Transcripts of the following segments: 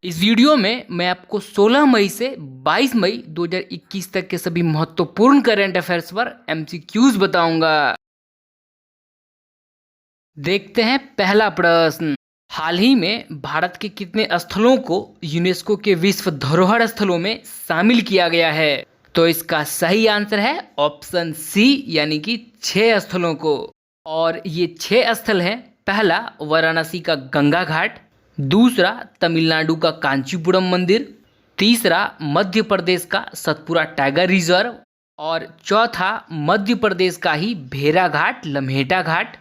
इस वीडियो में मैं आपको 16 मई से 22 मई 2021 तक के सभी महत्वपूर्ण करंट अफेयर्स पर एमसीक्यूज बताऊंगा। देखते हैं पहला प्रश्न। हाल ही में भारत के कितने स्थलों को यूनेस्को के विश्व धरोहर स्थलों में शामिल किया गया है? तो इसका सही आंसर है ऑप्शन सी, यानी कि 6 स्थलों को। और ये 6 स्थल हैं। पहला वाराणसी का गंगा घाट, दूसरा तमिलनाडु का कांचीपुरम मंदिर, तीसरा मध्य प्रदेश का सतपुरा टाइगर रिजर्व, और चौथा मध्य प्रदेश का ही भेरा घाट लम्हेटा घाट,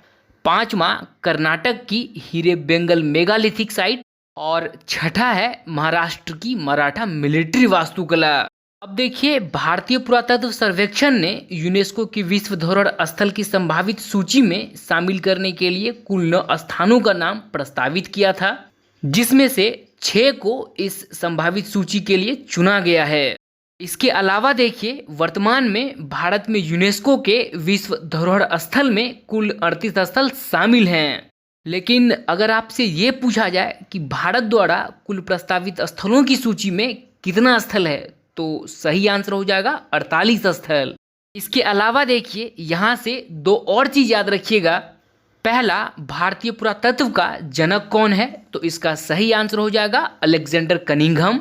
पांचवा कर्नाटक की हीरे बेंगल मेगालिथिक साइट, और छठा है महाराष्ट्र की मराठा मिलिट्री वास्तुकला। अब देखिए, भारतीय पुरातत्व सर्वेक्षण ने यूनेस्को की विश्व धरोहर स्थल की संभावित सूची में शामिल करने के लिए कुल 9 स्थानों का नाम प्रस्तावित किया था, जिसमें से 6 को इस संभावित सूची के लिए चुना गया है। इसके अलावा देखिए, वर्तमान में भारत में यूनेस्को के विश्व धरोहर स्थल में कुल 38 स्थल शामिल हैं। लेकिन अगर आपसे ये पूछा जाए कि भारत द्वारा कुल प्रस्तावित स्थलों की सूची में कितना स्थल है, तो सही आंसर हो जाएगा 48 स्थल। इसके अलावा देखिए, यहाँ से 2 और चीज याद रखिएगा। पहला, भारतीय पुरातत्व का जनक कौन है? तो इसका सही आंसर हो जाएगा अलेक्जेंडर कनिंघम।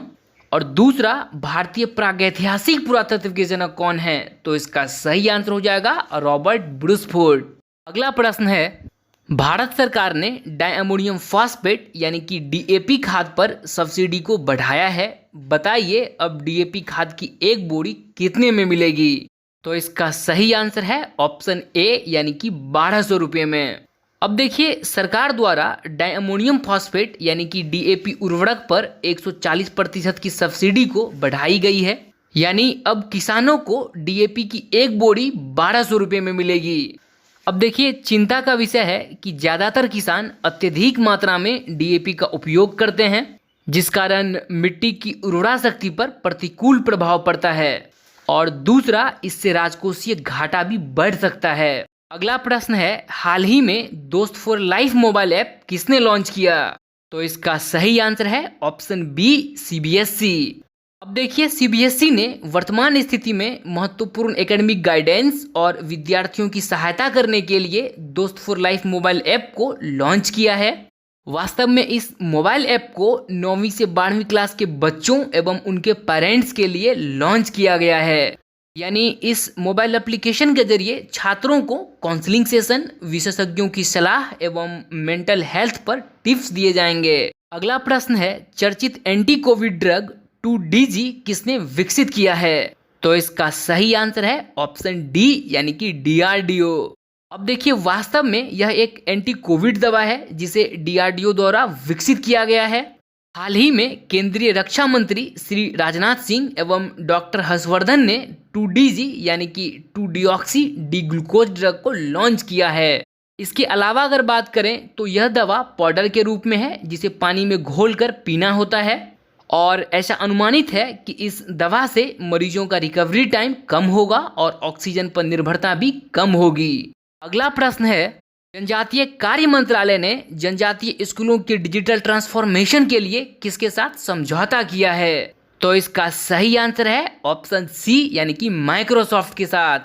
और दूसरा, भारतीय प्रागैतिहासिक पुरातत्व के जनक कौन है? तो इसका सही आंसर हो जाएगा रॉबर्ट ब्रूसफोर्ड। अगला प्रश्न है, भारत सरकार ने डायअमोनियम फॉस्फेट यानी कि डीएपी खाद पर सब्सिडी को बढ़ाया है। बताइए, अब डीएपी खाद की एक बोरी कितने में मिलेगी? तो इसका सही आंसर है ऑप्शन ए, यानी कि 1200 रुपये में। अब देखिए, सरकार द्वारा डायअमोनियम फॉस्फेट यानी कि डीएपी उर्वरक पर 140% की सब्सिडी को बढ़ाई गई है। यानी अब किसानों को डीएपी की एक बोरी 1200 रुपये में मिलेगी। अब देखिए, चिंता का विषय है कि ज़्यादातर किसान अत्यधिक मात्रा में डीएपी का उपयोग करते हैं, जिस कारण मिट्टी की उर्वरा शक्ति पर प्रतिकूल प्रभाव पड़ता है। और दूसरा, इससे राजकोषीय घाटा भी बढ़ सकता है। अगला प्रश्न है, हाल ही में दोस्त फॉर लाइफ मोबाइल ऐप किसने लॉन्च किया? तो इसका सही आंसर है ऑप्शन बी, सीबीएसई। अब देखिए, सीबीएसई ने वर्तमान स्थिति में महत्वपूर्ण एकेडमिक गाइडेंस और विद्यार्थियों की सहायता करने के लिए दोस्त फॉर लाइफ मोबाइल ऐप को लॉन्च किया है। वास्तव में इस मोबाइल ऐप को 9वीं से 12वीं क्लास के बच्चों एवं उनके पेरेंट्स के लिए लॉन्च किया गया है। यानी इस मोबाइल एप्लीकेशन के जरिए छात्रों को काउंसलिंग सेशन, विशेषज्ञों की सलाह एवं मेंटल हेल्थ पर टिप्स दिए जाएंगे। अगला प्रश्न है, चर्चित एंटी कोविड ड्रग 2DG किसने विकसित किया है? तो इसका सही आंसर है ऑप्शन डी, यानी कि डीआरडीओ। अब देखिए, वास्तव में यह एक एंटी कोविड दवा है जिसे डीआरडीओ द्वारा विकसित किया गया है। हाल ही में केंद्रीय रक्षा मंत्री श्री राजनाथ सिंह एवं डॉक्टर हर्षवर्धन ने 2DG यानी कि 2-डिऑक्सी डी ग्लूकोज ड्रग को लॉन्च किया है। इसके अलावा अगर बात करें तो यह दवा पाउडर के रूप में है, जिसे पानी में घोलकर पीना होता है। और ऐसा अनुमानित है कि इस दवा से मरीजों का रिकवरी टाइम कम होगा और ऑक्सीजन पर निर्भरता भी कम होगी। अगला प्रश्न है, जनजातीय कार्य मंत्रालय ने जनजातीय स्कूलों के डिजिटल ट्रांसफॉर्मेशन के लिए किसके साथ समझौता किया है? तो इसका सही आंसर है ऑप्शन सी, यानी कि माइक्रोसॉफ्ट के साथ।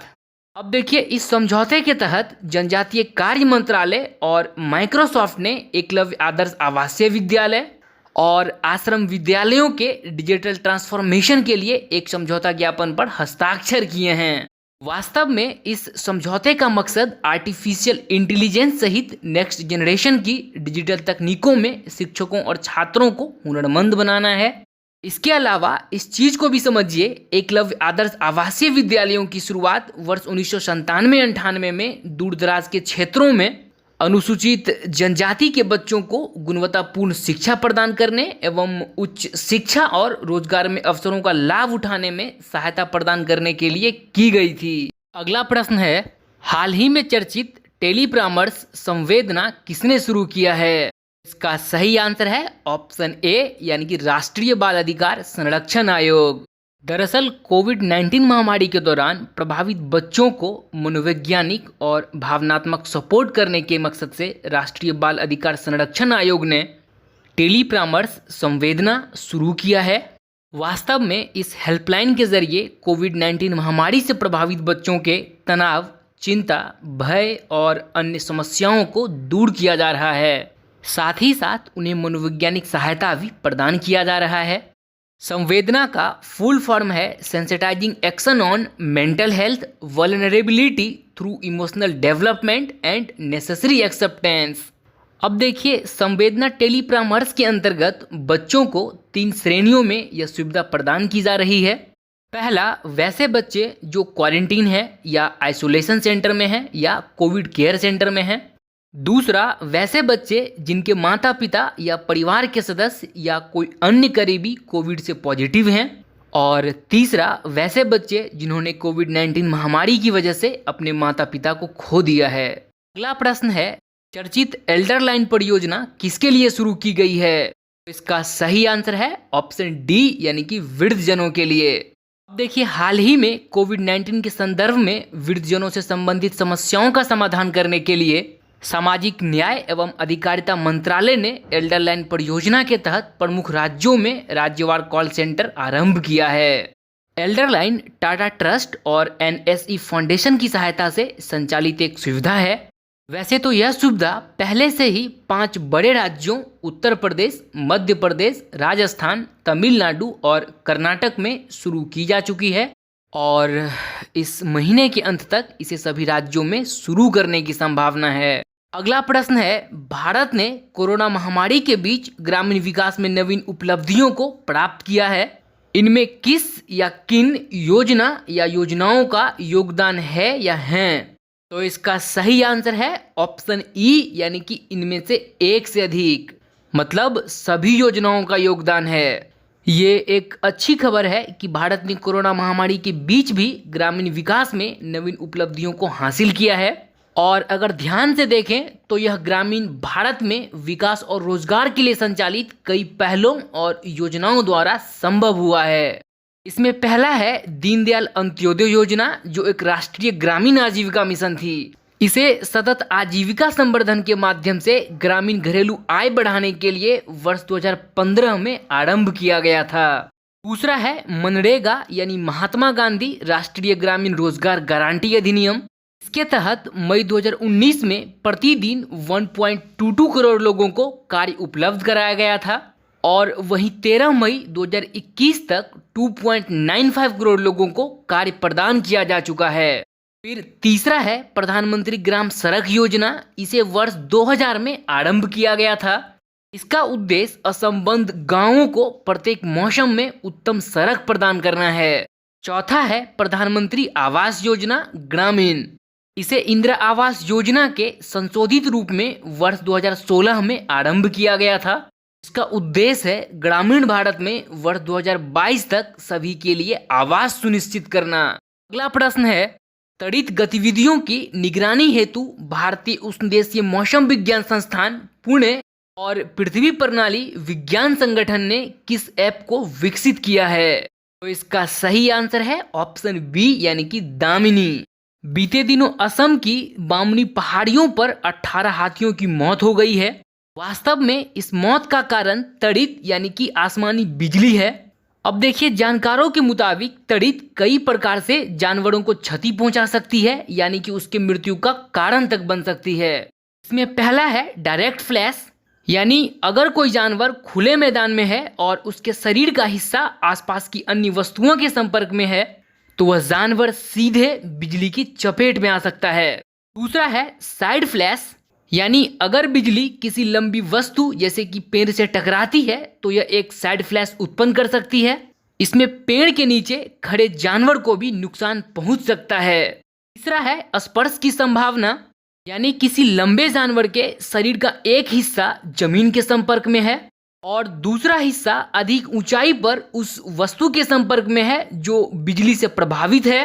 अब देखिए, इस समझौते के तहत जनजातीय कार्य मंत्रालय और माइक्रोसॉफ्ट ने एकलव्य आदर्श आवासीय विद्यालय और आश्रम विद्यालयों के डिजिटल ट्रांसफॉर्मेशन के लिए एक समझौता ज्ञापन पर हस्ताक्षर किए हैं। वास्तव में इस समझौते का मकसद आर्टिफिशियल इंटेलिजेंस सहित नेक्स्ट जनरेशन की डिजिटल तकनीकों में शिक्षकों और छात्रों को हुनरमंद बनाना है। इसके अलावा इस चीज को भी समझिए, एकलव्य आदर्श आवासीय विद्यालयों की शुरुआत वर्ष 1997-98 में दूर दराज के क्षेत्रों में अनुसूचित जनजाति के बच्चों को गुणवत्तापूर्ण शिक्षा प्रदान करने एवं उच्च शिक्षा और रोजगार में अवसरों का लाभ उठाने में सहायता प्रदान करने के लिए की गई थी। अगला प्रश्न है, हाल ही में चर्चित टेलीपरामर्श संवेदना किसने शुरू किया है? इसका सही आंसर है ऑप्शन ए, यानी कि राष्ट्रीय बाल अधिकार संरक्षण आयोग। दरअसल कोविड-19 महामारी के दौरान प्रभावित बच्चों को मनोवैज्ञानिक और भावनात्मक सपोर्ट करने के मकसद से राष्ट्रीय बाल अधिकार संरक्षण आयोग ने टेली परामर्श संवेदना शुरू किया है। वास्तव में इस हेल्पलाइन के जरिए कोविड-19 महामारी से प्रभावित बच्चों के तनाव, चिंता, भय और अन्य समस्याओं को दूर किया जा रहा है। साथ ही साथ उन्हें मनोवैज्ञानिक सहायता भी प्रदान किया जा रहा है। संवेदना का फुल फॉर्म है sensitising action on mental health vulnerability through emotional development and necessary acceptance. अब देखिए, संवेदना टेली परामर्श के अंतर्गत बच्चों को 3 श्रेणियों में यह सुविधा प्रदान की जा रही है। पहला, वैसे बच्चे जो क्वारंटीन है या आइसोलेशन सेंटर में हैं या कोविड केयर सेंटर में हैं। दूसरा, वैसे बच्चे जिनके माता पिता या परिवार के सदस्य या कोई अन्य करीबी कोविड से पॉजिटिव हैं। और तीसरा, वैसे बच्चे जिन्होंने कोविड-19 महामारी की वजह से अपने माता पिता को खो दिया है। अगला प्रश्न है, चर्चित एल्डरलाइन परियोजना किसके लिए शुरू की गई है? इसका सही आंसर है ऑप्शन डी, यानी कि वृद्धजनों के लिए। अब देखिए, हाल ही में कोविड-19 के संदर्भ में वृद्धजनों से संबंधित समस्याओं का समाधान करने के लिए सामाजिक न्याय एवं अधिकारिता मंत्रालय ने एल्डरलाइन परियोजना के तहत प्रमुख राज्यों में राज्यवार कॉल सेंटर आरंभ किया है। एल्डरलाइन टाटा ट्रस्ट और एनएसई फाउंडेशन की सहायता से संचालित एक सुविधा है। वैसे तो यह सुविधा पहले से ही 5 बड़े राज्यों उत्तर प्रदेश, मध्य प्रदेश, राजस्थान, तमिलनाडु और कर्नाटक में शुरू की जा चुकी है और इस महीने के अंत तक इसे सभी राज्यों में शुरू करने की संभावना है। अगला प्रश्न है, भारत ने कोरोना महामारी के बीच ग्रामीण विकास में नवीन उपलब्धियों को प्राप्त किया है। इनमें किस या किन योजना या योजनाओं का योगदान है या हैं? तो इसका सही आंसर है ऑप्शन ई, यानी कि इनमें से एक से अधिक, मतलब सभी योजनाओं का योगदान है। ये एक अच्छी खबर है कि भारत ने कोरोना महामारी के बीच भी ग्रामीण विकास में नवीन उपलब्धियों को हासिल किया है। और अगर ध्यान से देखें तो यह ग्रामीण भारत में विकास और रोजगार के लिए संचालित कई पहलों और योजनाओं द्वारा संभव हुआ है। इसमें पहला है दीनदयाल अंत्योदय योजना, जो एक राष्ट्रीय ग्रामीण आजीविका मिशन थी। इसे सतत आजीविका संवर्धन के माध्यम से ग्रामीण घरेलू आय बढ़ाने के लिए वर्ष 2015 में आरंभ किया गया था। दूसरा है मनरेगा, यानी महात्मा गांधी राष्ट्रीय ग्रामीण रोजगार गारंटी अधिनियम। इसके तहत मई 2019 में प्रतिदिन 1.22 करोड़ लोगों को कार्य उपलब्ध कराया गया था और वहीं 13 मई 2021 तक 2.95 करोड़ लोगों को कार्य प्रदान किया जा चुका है। फिर तीसरा है प्रधानमंत्री ग्राम सड़क योजना। इसे वर्ष 2000 में आरंभ किया गया था। इसका उद्देश्य असंबद्ध गांवों को प्रत्येक मौसम में उत्तम सड़क प्रदान करना है। चौथा है प्रधानमंत्री आवास योजना ग्रामीण। इसे इंदिरा आवास योजना के संशोधित रूप में वर्ष 2016 में आरंभ किया गया था। इसका उद्देश्य है ग्रामीण भारत में वर्ष 2022 तक सभी के लिए आवास सुनिश्चित करना। अगला प्रश्न है, त्वरित गतिविधियों की निगरानी हेतु भारतीय उष्णदेशीय मौसम विज्ञान संस्थान पुणे और पृथ्वी प्रणाली विज्ञान संगठन ने किस ऐप को विकसित किया है? तो इसका सही आंसर है ऑप्शन बी, यानी कि दामिनी। बीते दिनों असम की बामनी पहाड़ियों पर 18 हाथियों की मौत हो गई है। वास्तव में इस मौत का कारण त्वरित यानी कि आसमानी बिजली है। अब देखिए, जानकारों के मुताबिक त्वरित कई प्रकार से जानवरों को क्षति पहुंचा सकती है, यानी कि उसके मृत्यु का कारण तक बन सकती है। इसमें पहला है डायरेक्ट फ्लैश, यानी अगर कोई जानवर खुले मैदान में है और उसके शरीर का हिस्सा आसपास की अन्य वस्तुओं के संपर्क में है तो वह जानवर सीधे बिजली की चपेट में आ सकता है। दूसरा है साइड फ्लैश, यानी अगर बिजली किसी लंबी वस्तु जैसे कि पेड़ से टकराती है तो यह एक साइड फ्लैश उत्पन्न कर सकती है। इसमें पेड़ के नीचे खड़े जानवर को भी नुकसान पहुंच सकता है। तीसरा है स्पर्श की संभावना, यानी किसी लंबे जानवर के शरीर का एक हिस्सा जमीन के संपर्क में है और दूसरा हिस्सा अधिक ऊंचाई पर उस वस्तु के संपर्क में है जो बिजली से प्रभावित है।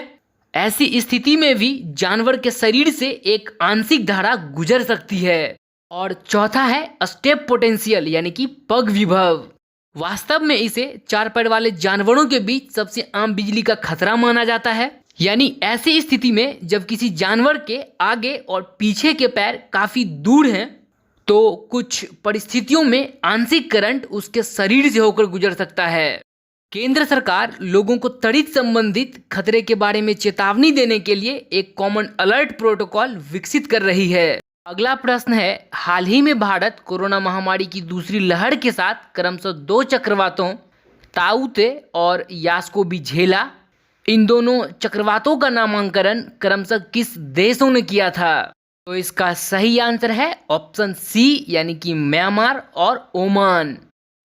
ऐसी स्थिति में भी जानवर के शरीर से एक आंशिक धारा गुजर सकती है। और चौथा है स्टेप पोटेंशियल, यानी कि पग विभव। वास्तव में इसे 4 पैर वाले जानवरों के बीच सबसे आम बिजली का खतरा माना जाता है। यानी ऐसी स्थिति में जब किसी जानवर के आगे और पीछे के पैर काफी दूर हैं तो कुछ परिस्थितियों में आंशिक करंट उसके शरीर से होकर गुजर सकता है। केंद्र सरकार लोगों को तड़ित संबंधित खतरे के बारे में चेतावनी देने के लिए एक कॉमन अलर्ट प्रोटोकॉल विकसित कर रही है। अगला प्रश्न है, हाल ही में भारत कोरोना महामारी की दूसरी लहर के साथ क्रमशः 2 चक्रवातों ताऊते और यास को भी झेला। इन दोनों चक्रवातों का नामकरण क्रमशः किस देशों ने किया था? तो इसका सही आंसर है ऑप्शन सी यानी कि म्यांमार और ओमान।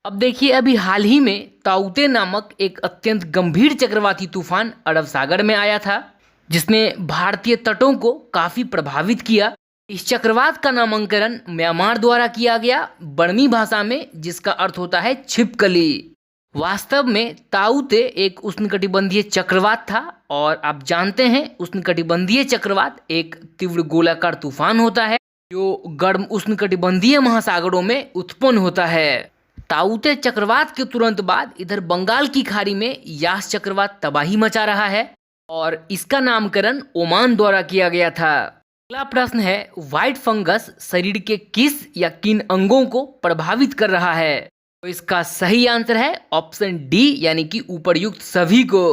अब देखिए, अभी हाल ही में ताऊते नामक एक अत्यंत गंभीर चक्रवाती तूफान अरब सागर में आया था, जिसने भारतीय तटों को काफी प्रभावित किया। इस चक्रवात का नामकरण म्यांमार द्वारा किया गया, बर्मी भाषा में, जिसका अर्थ होता है छिपकली। वास्तव में ताऊते एक उष्णकटिबंधीय चक्रवात था और आप जानते हैं उष्णकटिबंधीय चक्रवात एक तीव्र गोलाकार तूफान होता है जो गर्म उष्णकटिबंधीय महासागरों में उत्पन्न होता है। ताऊते चक्रवात के तुरंत बाद इधर बंगाल की खाड़ी में यास चक्रवात तबाही मचा रहा है और इसका नामकरण ओमान द्वारा किया गया था। अगला प्रश्न है, व्हाइट फंगस शरीर के किस या किन अंगों को प्रभावित कर रहा है? तो इसका सही आंसर है ऑप्शन डी यानी कि ऊपरयुक्त सभी को।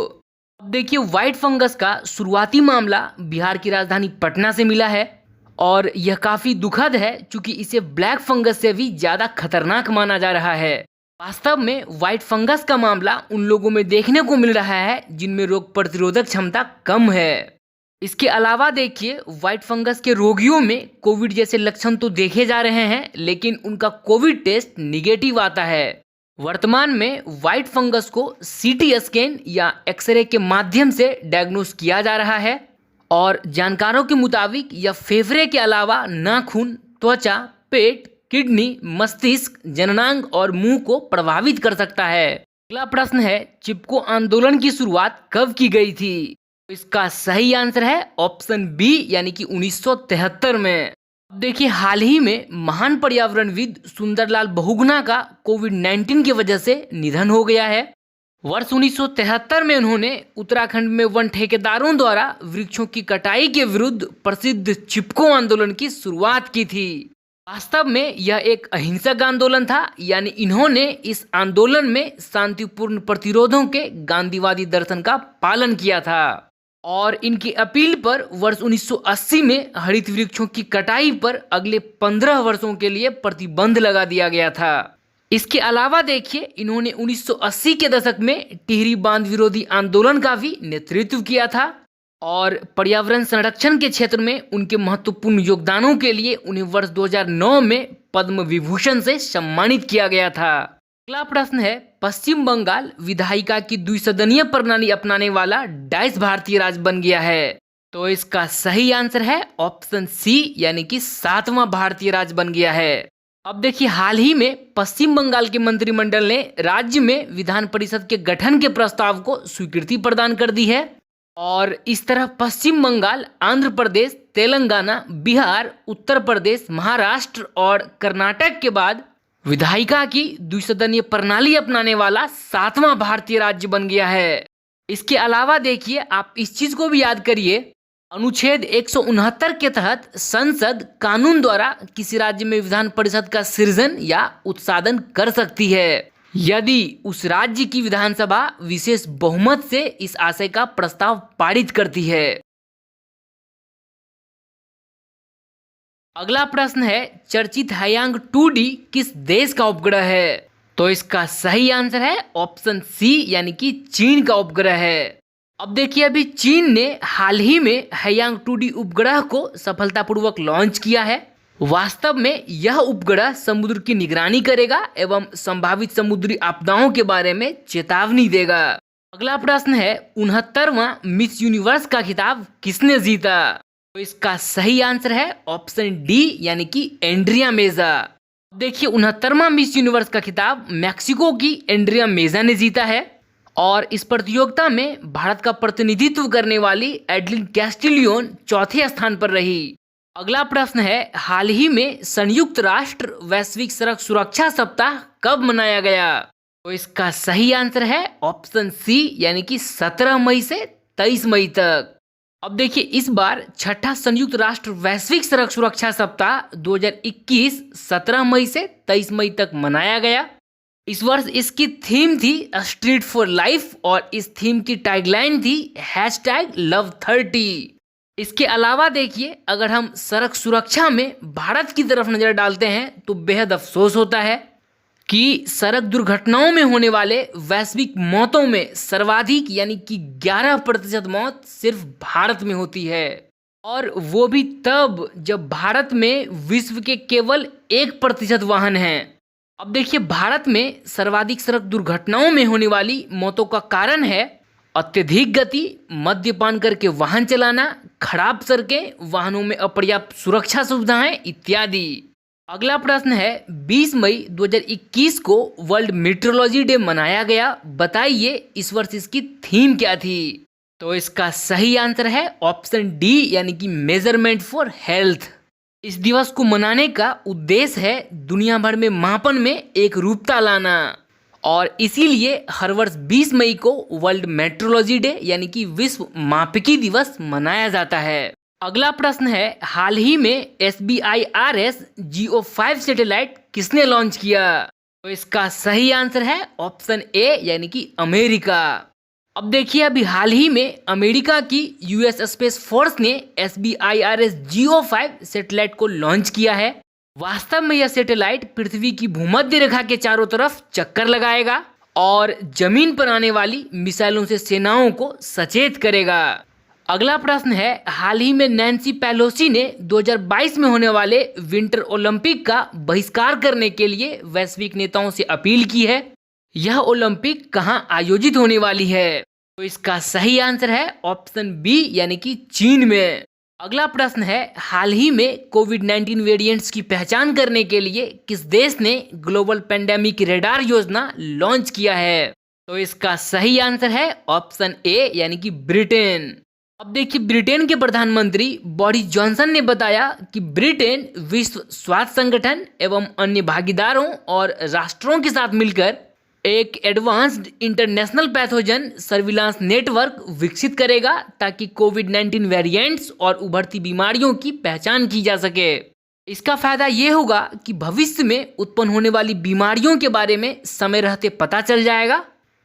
अब देखिए, व्हाइट फंगस का शुरुआती मामला बिहार की राजधानी पटना से मिला है और यह काफी दुखद है क्योंकि इसे ब्लैक फंगस से भी ज्यादा खतरनाक माना जा रहा है। वास्तव में व्हाइट फंगस का मामला उन लोगों में देखने को मिल रहा है जिनमें रोग प्रतिरोधक क्षमता कम है। इसके अलावा देखिए, व्हाइट फंगस के रोगियों में कोविड जैसे लक्षण तो देखे जा रहे हैं, लेकिन उनका कोविड टेस्ट निगेटिव आता है। वर्तमान में व्हाइट फंगस को सीटी स्कैन या एक्सरे के माध्यम से डायग्नोस किया जा रहा है और जानकारों के मुताबिक यह फेफड़े के अलावा नाखून, त्वचा, पेट, किडनी, मस्तिष्क, जननांग और मुंह को प्रभावित कर सकता है। अगला प्रश्न है, चिपको आंदोलन की शुरुआत कब की गई थी? इसका सही आंसर है ऑप्शन बी यानी कि 1973 में। अब देखिए, हाल ही में महान पर्यावरणविद सुंदरलाल बहुगुणा का कोविड-19 की वजह से निधन हो गया है। वर्ष 1973 में उन्होंने उत्तराखंड में वन ठेकेदारों द्वारा वृक्षों की कटाई के विरुद्ध प्रसिद्ध चिपको आंदोलन की शुरुआत की थी। वास्तव में यह एक अहिंसक आंदोलन था, यानी इन्होंने इस आंदोलन में शांतिपूर्ण प्रतिरोधों के गांधीवादी दर्शन का पालन किया था और इनकी अपील पर वर्ष 1980 में हरित वृक्षों की कटाई पर अगले 15 वर्षों के लिए प्रतिबंध लगा दिया गया था। इसके अलावा देखिए, इन्होंने 1980 के दशक में टिहरी बांध विरोधी आंदोलन का भी नेतृत्व किया था और पर्यावरण संरक्षण के क्षेत्र में उनके महत्वपूर्ण योगदानों के लिए उन्हें वर्ष 2009 में पद्म विभूषण से सम्मानित किया गया था। अगला प्रश्न है, पश्चिम बंगाल विधायिका की द्विसदनीय प्रणाली अपनाने वाला 22 भारतीय राज्य बन गया है। तो इसका सही आंसर है ऑप्शन सी यानी कि 7वां भारतीय राज्य बन गया है। अब देखिए, हाल ही में पश्चिम बंगाल के मंत्रिमंडल ने राज्य में विधान परिषद के गठन के प्रस्ताव को स्वीकृति प्रदान कर दी है और इस तरह पश्चिम बंगाल, आंध्र प्रदेश, तेलंगाना, बिहार, उत्तर प्रदेश, महाराष्ट्र और कर्नाटक के बाद विधायिका की द्विसदनीय प्रणाली अपनाने वाला 7वां भारतीय राज्य बन गया है। इसके अलावा देखिए, आप इस चीज को भी याद करिए, अनुच्छेद 169 के तहत संसद कानून द्वारा किसी राज्य में विधान परिषद का सृजन या उत्साधन कर सकती है यदि उस राज्य की विधानसभा विशेष बहुमत से इस आशय का प्रस्ताव पारित करती है। अगला प्रश्न है, चर्चित हैयांग 2D किस देश का उपग्रह है? तो इसका सही आंसर है ऑप्शन सी यानी कि चीन का उपग्रह है। अब देखिए, अभी चीन ने हाल ही में हैयांग 2D उपग्रह को सफलतापूर्वक लॉन्च किया है। वास्तव में यह उपग्रह समुद्र की निगरानी करेगा एवं संभावित समुद्री आपदाओं के बारे में चेतावनी देगा। अगला प्रश्न है, 69वां मिस यूनिवर्स का खिताब किसने जीता? तो इसका सही आंसर है ऑप्शन डी यानी कि एंड्रिया मेजा। देखिए, 69वां मिस यूनिवर्स का खिताब मैक्सिको की एंड्रिया मेजा ने जीता है और इस प्रतियोगिता में भारत का प्रतिनिधित्व करने वाली एडलिन कैस्टिलियन चौथे स्थान पर रही। अगला प्रश्न है, हाल ही में संयुक्त राष्ट्र वैश्विक सड़क सुरक्षा सप्ताह कब मनाया गया? तो इसका सही आंसर है ऑप्शन सी यानी कि 17 मई से 23 मई तक। अब देखिए इस बार छठा संयुक्त राष्ट्र वैश्विक सड़क सुरक्षा सप्ताह 2021 17 मई से 23 मई तक मनाया गया। इस वर्ष इसकी थीम थी स्ट्रीट फॉर लाइफ और इस थीम की टैगलाइन थी #Love30। इसके अलावा देखिए अगर हम सड़क सुरक्षा में भारत की तरफ नजर डालते हैं तो बेहद अफसोस होता है कि सड़क दुर्घटनाओं में होने वाले वैश्विक मौतों में सर्वाधिक यानी कि 11% मौत सिर्फ भारत में होती है, और वो भी तब जब भारत में विश्व के केवल 1% वाहन हैं। अब देखिए भारत में सर्वाधिक सड़क दुर्घटनाओं में होने वाली मौतों का कारण है अत्यधिक गति, मद्यपान करके वाहन चलाना, खराब सड़कें, वाहनों में अपर्याप्त सुरक्षा सुविधाएं इत्यादि। अगला प्रश्न है 20 मई 2021 को वर्ल्ड मीटरोलॉजी डे मनाया गया, बताइए इस वर्ष इसकी थीम क्या थी। तो इसका सही आंसर है ऑप्शन डी यानी कि मेजरमेंट फॉर हेल्थ। इस दिवस को मनाने का उद्देश्य है दुनिया भर में मापन में एक रूपता लाना, और इसीलिए हर वर्ष 20 मई को वर्ल्ड मेट्रोलॉजी डे यानी कि विश्व मापिकी दिवस मनाया जाता है। अगला प्रश्न है हाल ही में SBIRS GEO-5 सैटेलाइट किसने लॉन्च किया। तो इसका सही आंसर है ऑप्शन ए यानी कि अमेरिका। अब देखिए अभी हाल ही में अमेरिका की US स्पेस फोर्स ने SBIRS GEO-5 सैटेलाइट को लॉन्च किया है। वास्तव में यह सैटेलाइट पृथ्वी की भूमध्य रेखा के चारों तरफ चक्कर लगाएगा और जमीन पर आने वाली मिसाइलों से सेनाओं को सचेत करेगा। अगला प्रश्न है हाल ही में नैन्सी पेलोसी ने 2022 में होने वाले विंटर ओलंपिक का बहिष्कार करने के लिए वैश्विक नेताओं से अपील की है। यह ओलंपिक कहां आयोजित होने वाली है। तो इसका सही आंसर है ऑप्शन बी यानी कि चीन में। अगला प्रश्न है हाल ही में कोविड-19 वेरिएंट्स की पहचान करने के लिए किस देश ने ग्लोबल पेंडेमिक रेडार योजना लॉन्च किया है। तो इसका सही आंसर है ऑप्शन ए यानी कि ब्रिटेन। अब देखिए ब्रिटेन के प्रधानमंत्री बोरिस जॉनसन ने बताया कि ब्रिटेन विश्व स्वास्थ्य संगठन एवं अन्य भागीदारों और राष्ट्रों के साथ मिलकर एक advanced international pathogen surveillance network विकसित करेगा ताकि कोविड-19 वेरिएंट्स और उभरती बीमारियों की पहचान की जा सके। इसका फायदा ये होगा कि भविष्य में उत्पन्न होने वाली बीमारियों के बारे में समय रहते पता चल जाएगा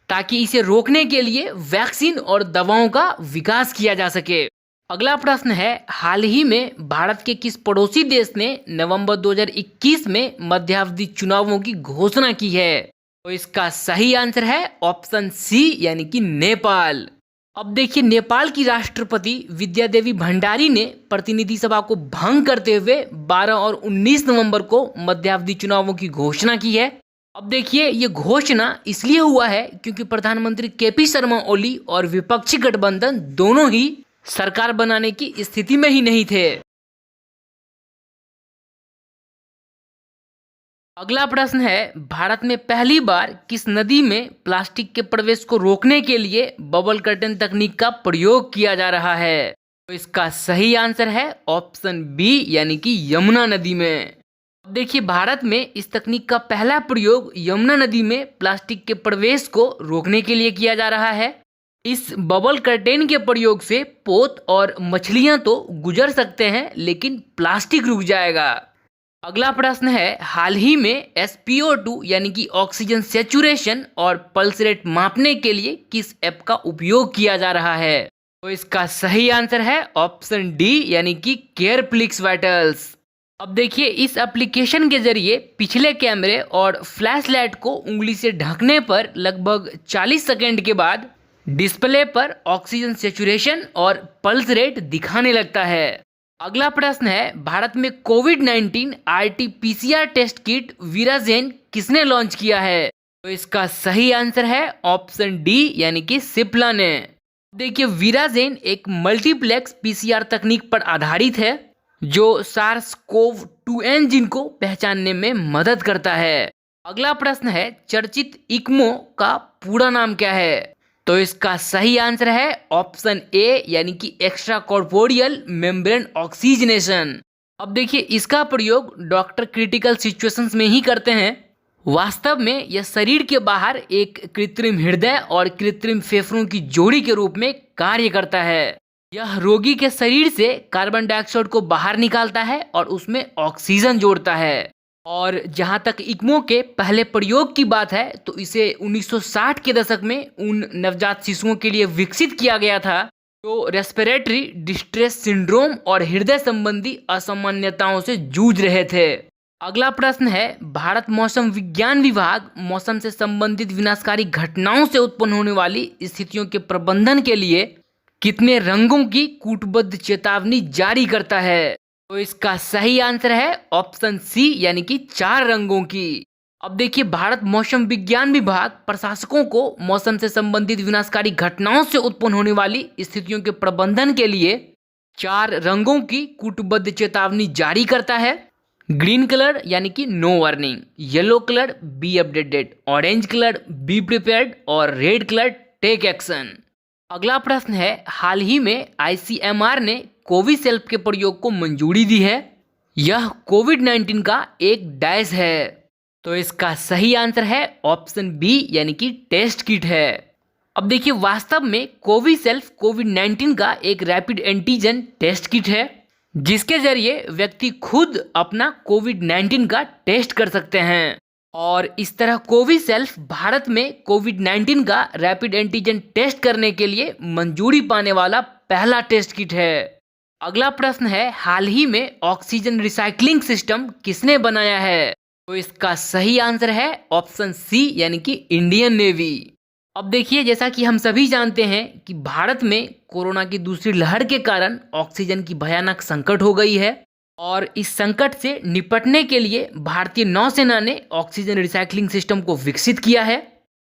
ताकि इसे रोकने के लिए वैक्सीन और दवाओं का विकास किया जा सके। अगला प्रश्न है हाल ही में भारत के किस पड़ोसी देश ने नवंबर 2021 में मध्यावधि चुनावों की घोषणा की है। तो इसका सही आंसर है ऑप्शन सी यानी कि नेपाल। अब देखिए नेपाल की राष्ट्रपति विद्यादेवी भंडारी ने प्रतिनिधि सभा को भंग करते हुए 12 और 19 नवंबर को मध्यावधि चुनावों की घोषणा की है। अब देखिए ये घोषणा इसलिए हुआ है क्योंकि प्रधानमंत्री केपी शर्मा ओली और विपक्षी गठबंधन दोनों ही सरकार बनाने की स्थिति में ही नहीं थे। अगला प्रश्न है भारत में पहली बार किस नदी में प्लास्टिक के प्रवेश को रोकने के लिए बबल कर्टन तकनीक का प्रयोग किया जा रहा है। तो इसका सही आंसर है ऑप्शन बी यानी कि यमुना नदी में। अब देखिए भारत में इस तकनीक का पहला प्रयोग यमुना नदी में प्लास्टिक के प्रवेश को रोकने के लिए किया जा रहा है। इस बबल कर्टेन के प्रयोग से पोत और मछलियां तो गुजर सकते हैं लेकिन प्लास्टिक रुक जाएगा। अगला प्रश्न है हाल ही में SpO2 यानी कि ऑक्सीजन सैचुरेशन और पल्स रेट मापने के लिए किस ऐप का उपयोग किया जा रहा है। तो इसका सही आंसर है ऑप्शन डी यानी कि केयरप्लिक्स वाइटल्स। अब देखिए इस एप्लीकेशन के जरिए पिछले कैमरे और फ्लैश लाइट को उंगली से ढकने पर लगभग 40 सेकंड के बाद डिस्प्ले पर ऑक्सीजन सैचुरेशन और पल्स रेट दिखाने लगता है। अगला प्रश्न है भारत में कोविड-19 RT-PCR टेस्ट किट वीराजेन किसने लॉन्च किया है। तो इसका सही आंसर है ऑप्शन डी यानी कि सिप्ला ने। देखिए वीराजेन एक मल्टीप्लेक्स PCR तकनीक पर आधारित है जो SARS-CoV-2 एंजिन को पहचानने में मदद करता है। अगला प्रश्न है चर्चित इक्मो का पूरा नाम क्या है। तो इसका सही आंसर है ऑप्शन ए यानी कि एक्स्ट्रा कॉर्पोरियल मेम्ब्रेन ऑक्सीजनेशन। अब देखिए इसका प्रयोग डॉक्टर क्रिटिकल सिचुएशंस में ही करते हैं। वास्तव में यह शरीर के बाहर एक कृत्रिम हृदय और कृत्रिम फेफड़ों की जोड़ी के रूप में कार्य करता है। यह रोगी के शरीर से कार्बन डाइऑक्साइड को बाहर निकालता है और उसमें ऑक्सीजन जोड़ता है। और जहां तक इक्मो के पहले प्रयोग की बात है तो इसे 1960 के दशक में उन नवजात शिशुओं के लिए विकसित किया गया था जो रेस्पिरेटरी डिस्ट्रेस सिंड्रोम और हृदय संबंधी असामान्यताओं से जूझ रहे थे। अगला प्रश्न है, भारत मौसम विज्ञान विभाग मौसम से संबंधित विनाशकारी घटनाओं से उत्पन्न होने वाली स्थितियों के प्रबंधन के लिए कितने रंगों की कूटबद्ध चेतावनी जारी करता है? तो इसका सही आंसर है ऑप्शन सी यानी कि 4 रंगों की। अब देखिए, भारत मौसम विज्ञान विभाग प्रशासकों को मौसम से संबंधित विनाशकारी घटनाओं से उत्पन्न होने वाली स्थितियों के प्रबंधन के लिए 4 रंगों की कूटबद्ध चेतावनी जारी करता है। ग्रीन कलर यानी कि no warning, yellow colour be updated, orange colour be prepared और रेड कलर टेक एक्शन। अगला प्रश्न है, हाल ही में आईसीएमआर ने कोविशील्ड के प्रयोग को मंजूरी दी है। यह कोविड-19 का एक डैश है। तो इसका सही आंसर है ऑप्शन बी यानी कि टेस्ट किट है। अब देखिए, वास्तव में कोविशील्ड कोविड-19 का एक रैपिड एंटीजन टेस्ट किट है जिसके जरिए व्यक्ति खुद अपना कोविड-19 का टेस्ट कर सकते हैं। और इस तरह कोविशील्ड भारत में कोविड-19 का रैपिड एंटीजन टेस्ट करने के लिए मंजूरी पाने वाला पहला टेस्ट किट है। अगला प्रश्न है, हाल ही में ऑक्सीजन रिसाइकलिंग सिस्टम किसने बनाया है? तो इसका सही आंसर है ऑप्शन सी यानी कि इंडियन नेवी। अब देखिए, जैसा कि हम सभी जानते हैं कि भारत में कोरोना की दूसरी लहर के कारण ऑक्सीजन की भयानक संकट हो गई है और इस संकट से निपटने के लिए भारतीय नौसेना ने ऑक्सीजन रिसाइकलिंग सिस्टम को विकसित किया है।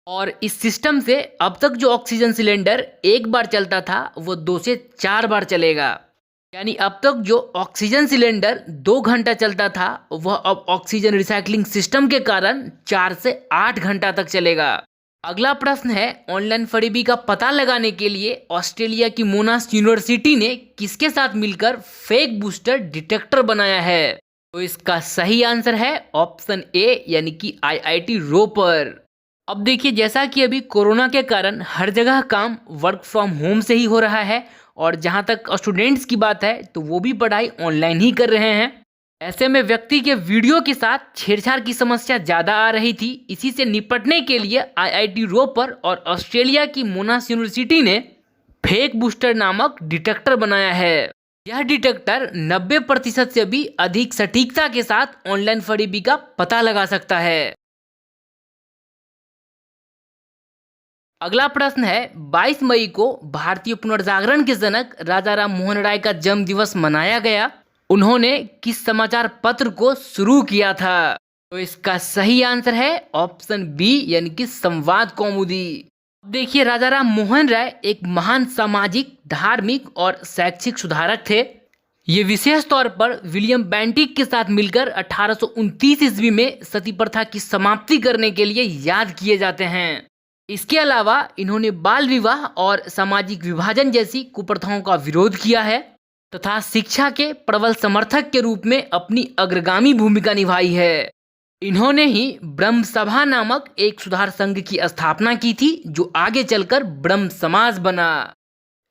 और इस सिस्टम से अब तक जो ऑक्सीजन सिलेंडर एक बार चलता था वो 2 से 4 बार चलेगा। यानी अब तक जो ऑक्सीजन सिलेंडर 2 घंटा चलता था वह अब ऑक्सीजन रिसाइकलिंग सिस्टम के कारण 4 से 8 घंटा तक चलेगा। अगला प्रश्न है, ऑनलाइन फरीबी का पता लगाने के लिए ऑस्ट्रेलिया की मोनाश यूनिवर्सिटी ने किसके साथ मिलकर फेक बूस्टर डिटेक्टर बनाया है? तो इसका सही आंसर है ऑप्शन ए यानी कि आईआईटी रोपर। अब देखिए, जैसा कि अभी कोरोना के कारण हर जगह काम वर्क फ्रॉम होम से ही हो रहा है और जहां तक स्टूडेंट्स की बात है तो वो भी पढ़ाई ऑनलाइन ही कर रहे हैं। ऐसे में व्यक्ति के वीडियो के साथ छेड़छाड़ की समस्या ज्यादा आ रही थी। इसी से निपटने के लिए आईआईटी रोपर और ऑस्ट्रेलिया की मोनाश यूनिवर्सिटी ने फेक बूस्टर नामक डिटेक्टर बनाया है। यह डिटेक्टर 90% से भी अधिक सटीकता के साथ ऑनलाइन फरीबी का पता लगा सकता है। अगला प्रश्न है, 22 मई को भारतीय पुनर्जागरण के जनक राजा राम मोहन राय का जन्म दिवस मनाया गया। उन्होंने किस समाचार पत्र को शुरू किया था? तो इसका सही आंसर है ऑप्शन बी यानी कि संवाद कौमुदी। देखिए, राजा राम मोहन राय एक महान सामाजिक, धार्मिक और शैक्षिक सुधारक थे। ये विशेष तौर पर विलियम बेंटिक के साथ मिलकर 1829 ईस्वी में सती प्रथा की समाप्ति करने के लिए याद किए जाते हैं। इसके अलावा इन्होंने बाल विवाह और सामाजिक विभाजन जैसी कुप्रथाओं का विरोध किया है तथा शिक्षा के प्रबल समर्थक के रूप में अपनी अग्रगामी भूमिका निभाई है। इन्होंने ही ब्रह्म सभा नामक एक सुधार संघ की स्थापना की थी जो आगे चलकर ब्रह्म समाज बना।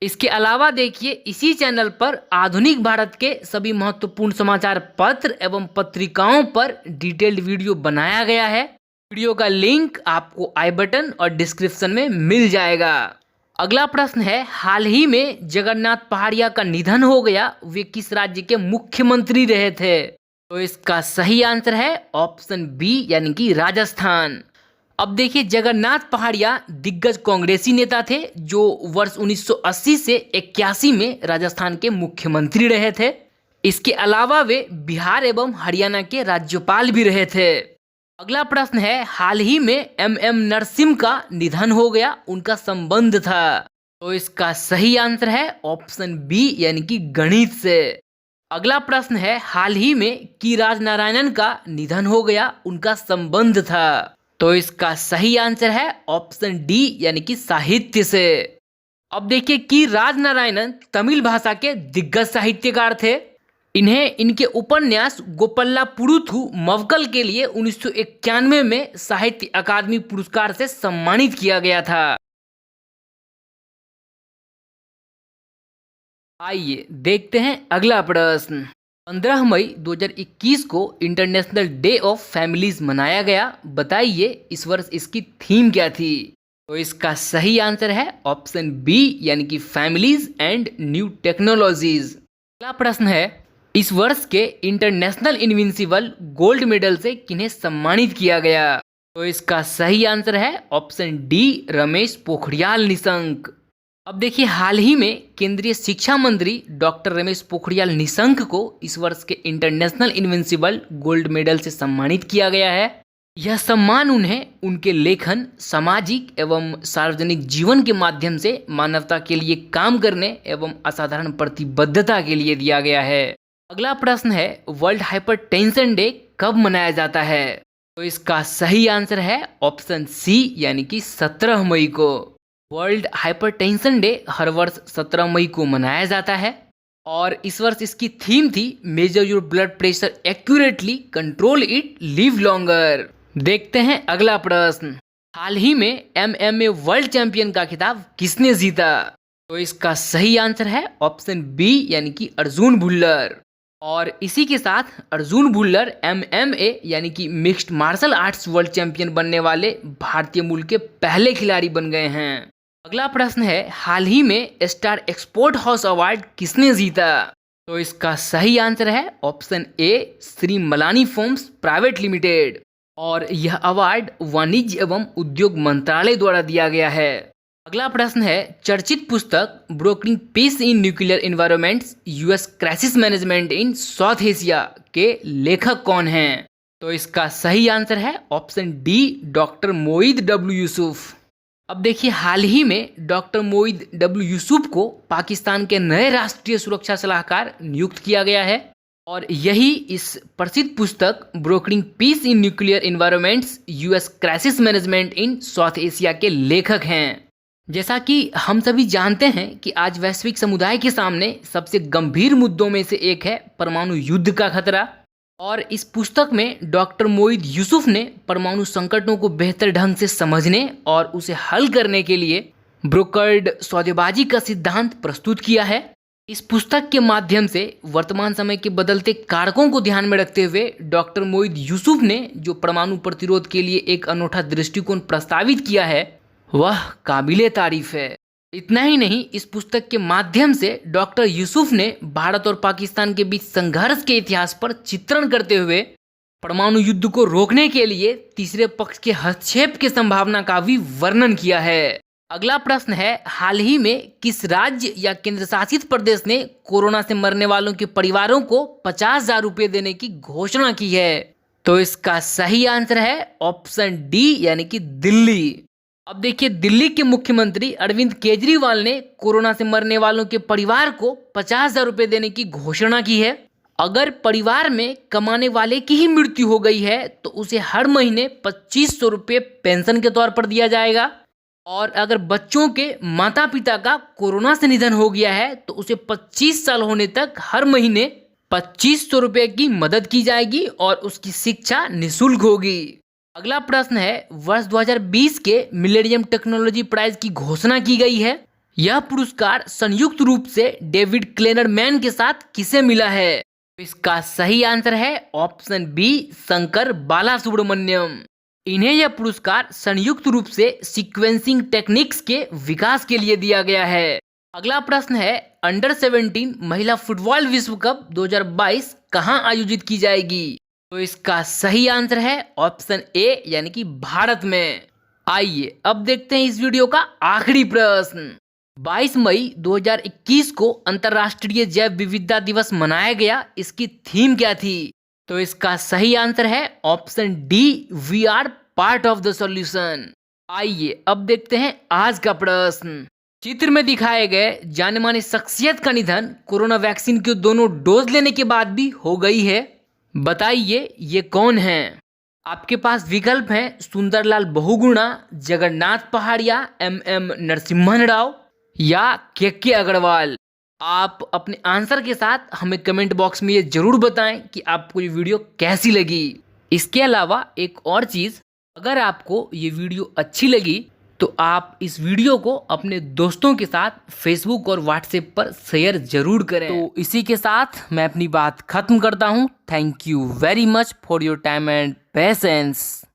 इसके अलावा देखिए, इसी चैनल पर आधुनिक भारत के सभी महत्वपूर्ण समाचार पत्र एवं पत्रिकाओं पर डिटेल्ड वीडियो बनाया गया है। वीडियो का लिंक आपको आई बटन और डिस्क्रिप्शन में मिल जाएगा। अगला प्रश्न है, हाल ही में जगन्नाथ पहाड़िया का निधन हो गया, वे किस राज्य के मुख्यमंत्री रहे थे? तो इसका सही आंसर है ऑप्शन बी यानी कि राजस्थान। अब देखिए, जगन्नाथ पहाड़िया दिग्गज कांग्रेसी नेता थे जो वर्ष 1980 से 81 में राजस्थान के मुख्यमंत्री रहे थे। इसके अलावा वे बिहार एवं हरियाणा के राज्यपाल भी रहे थे। अगला प्रश्न है, हाल ही में एम नरसिम्हा का निधन हो गया, उनका संबंध था? तो इसका सही आंसर है ऑप्शन बी यानी कि गणित से। अगला प्रश्न है, हाल ही में की राजनारायणन का निधन हो गया, उनका संबंध था? तो इसका सही आंसर है ऑप्शन डी यानी कि साहित्य से। अब देखिए, की राजनारायणन तमिल भाषा के दिग्गज साहित्यकार थे। इन्हें इनके उपन्यास गोपल्ला पुरुथु मवकल के लिए 1991 में साहित्य अकादमी पुरस्कार से सम्मानित किया गया था। आइए देखते हैं अगला प्रश्न। 15 मई 2021 को इंटरनेशनल डे ऑफ फैमिलीज मनाया गया। बताइए इस वर्ष इसकी थीम क्या थी? तो इसका सही आंसर है ऑप्शन बी, यानी कि फैमिलीज एंड न्यू टेक्नोलॉजीज। अगला प्रश्न है, इस वर्ष के इंटरनेशनल इनविंसिबल गोल्ड मेडल से किन्हें सम्मानित किया गया? तो इसका सही आंसर है ऑप्शन डी, रमेश पोखरियाल निशंक। अब देखिए, हाल ही में केंद्रीय शिक्षा मंत्री डॉक्टर रमेश पोखरियाल निशंक को इस वर्ष के इंटरनेशनल इनविंसिबल गोल्ड मेडल से सम्मानित किया गया है। यह सम्मान उन्हें उनके लेखन, सामाजिक एवं सार्वजनिक जीवन के माध्यम से मानवता के लिए काम करने एवं असाधारण प्रतिबद्धता के लिए दिया गया है। अगला प्रश्न है, वर्ल्ड हाइपरटेंशन डे कब मनाया जाता है? तो इसका सही आंसर है ऑप्शन सी, यानी कि 17 मई को। वर्ल्ड हाइपरटेंशन डे हर वर्ष 17 मई को मनाया जाता है और इस वर्ष इसकी थीम थी major your blood pressure accurately, control it, live longer. देखते हैं अगला प्रश्न। हाल ही में MMA वर्ल्ड चैंपियन का खिताब किसने जीता? तो इसका सही आंसर है ऑप्शन बी, यानी कि अर्जुन भुल्लर। और इसी के साथ अर्जुन भुल्लर MMA यानी कि mixed martial arts world champion बनने वाले भारतीय मूल के पहले खिलाड़ी बन गए हैं। अगला प्रश्न है, हाल ही में स्टार एक्सपोर्ट हाउस अवार्ड किसने जीता? तो इसका सही आंसर है option A, Shri Malani foams private limited. और यह अवार्ड वाणिज्य एवं उद्योग मंत्रालय द्वारा दिया गया है। अगला प्रश्न है, चर्चित पुस्तक brokering peace in nuclear environments US crisis management in South Asia के लेखक कौन हैं? तो इसका सही आंसर है option D, doctor Moeed W Yusuf. अब देखिए, हाल ही में डॉक्टर मोईद W यूसुफ को पाकिस्तान के नए राष्ट्रीय सुरक्षा सलाहकार नियुक्त किया गया है और यही इस प्रसिद्ध पुस्तक brokering peace in nuclear environments US crisis management in South Asia के लेखक हैं। जैसा कि हम सभी जानते हैं कि आज वैश्विक समुदाय के सामने सबसे गंभीर मुद्दों में से एक है परमाणु युद्ध का खतरा। और इस पुस्तक में डॉक्टर मोईद यूसुफ ने परमाणु संकटों को बेहतर ढंग से समझने और उसे हल करने के लिए ब्रोकर्ड सौदेबाजी का सिद्धांत प्रस्तुत किया है। इस पुस्तक के माध्यम से वर्तमान समय के बदलते कारकों को ध्यान में रखते हुए डॉक्टर मोईद यूसुफ ने जो परमाणु प्रतिरोध के लिए एक अनूठा दृष्टिकोण प्रस्तावित किया है वह काबिले तारीफ है। इतना ही नहीं, इस पुस्तक के माध्यम से डॉक्टर यूसुफ ने भारत और पाकिस्तान के बीच संघर्ष के इतिहास पर चित्रण करते हुए परमाणु युद्ध को रोकने के लिए तीसरे पक्ष के हस्तक्षेप की संभावना का भी वर्णन किया है। अगला प्रश्न है, हाल ही में किस राज्य या केंद्र शासित प्रदेश ने कोरोना से मरने वालों के परिवारों को 50,000 रुपए देने की घोषणा की है? तो इसका सही आंसर है ऑप्शन डी, यानी कि दिल्ली। अब देखिए, दिल्ली के मुख्यमंत्री अरविंद केजरीवाल ने कोरोना से मरने वालों के परिवार को 50,000 रुपए देने की घोषणा की है। अगर परिवार में कमाने वाले की ही मृत्यु हो गई है तो उसे हर महीने 2500 रुपये पेंशन के तौर पर दिया जाएगा और अगर बच्चों के माता पिता का कोरोना से निधन हो गया है तो उसे 25 साल होने तक हर महीने 2500 रुपये की मदद की जाएगी और उसकी शिक्षा निःशुल्क होगी। अगला प्रश्न है, वर्ष 2020 के मिलेनियम टेक्नोलॉजी प्राइज की घोषणा की गई है। यह पुरस्कार संयुक्त रूप से डेविड क्लेनरमैन के साथ किसे मिला है? इसका सही आंसर है ऑप्शन बी, शंकर बालासुब्रमण्यम। इन्हें यह पुरस्कार संयुक्त रूप से सीक्वेंसिंग टेक्निक्स के विकास के लिए दिया गया है। अगला प्रश्न है, अंडर 17 महिला फुटबॉल विश्व कप 2022 कहां आयोजित की जाएगी? तो इसका सही आंसर है ऑप्शन ए, यानी कि भारत में। आइए अब देखते हैं इस वीडियो का आखिरी प्रश्न। 22 मई 2021 को अंतर्राष्ट्रीय जैव विविधता दिवस मनाया गया। इसकी थीम क्या थी? तो इसका सही आंसर है option D, we are part of the solution. आइए अब देखते हैं आज का प्रश्न। चित्र में दिखाए गए जाने माने शख्सियत का निधन कोरोना वैक्सीन के दोनों डोज लेने के बाद भी हो गई है। बताइए ये कौन हैं? आपके पास विकल्प हैं सुंदरलाल बहुगुणा, जगन्नाथ पहाड़िया, MM नरसिम्हन राव या के अग्रवाल। आप अपने आंसर के साथ हमें कमेंट बॉक्स में ये जरूर बताएं कि आपको ये वीडियो कैसी लगी। इसके अलावा एक और चीज़, अगर आपको ये वीडियो अच्छी लगी तो आप इस वीडियो को अपने दोस्तों के साथ फेसबुक और व्हाट्सएप पर शेयर जरूर करें। तो इसी के साथ मैं अपनी बात खत्म करता हूँ। Thank you very much for your time and patience.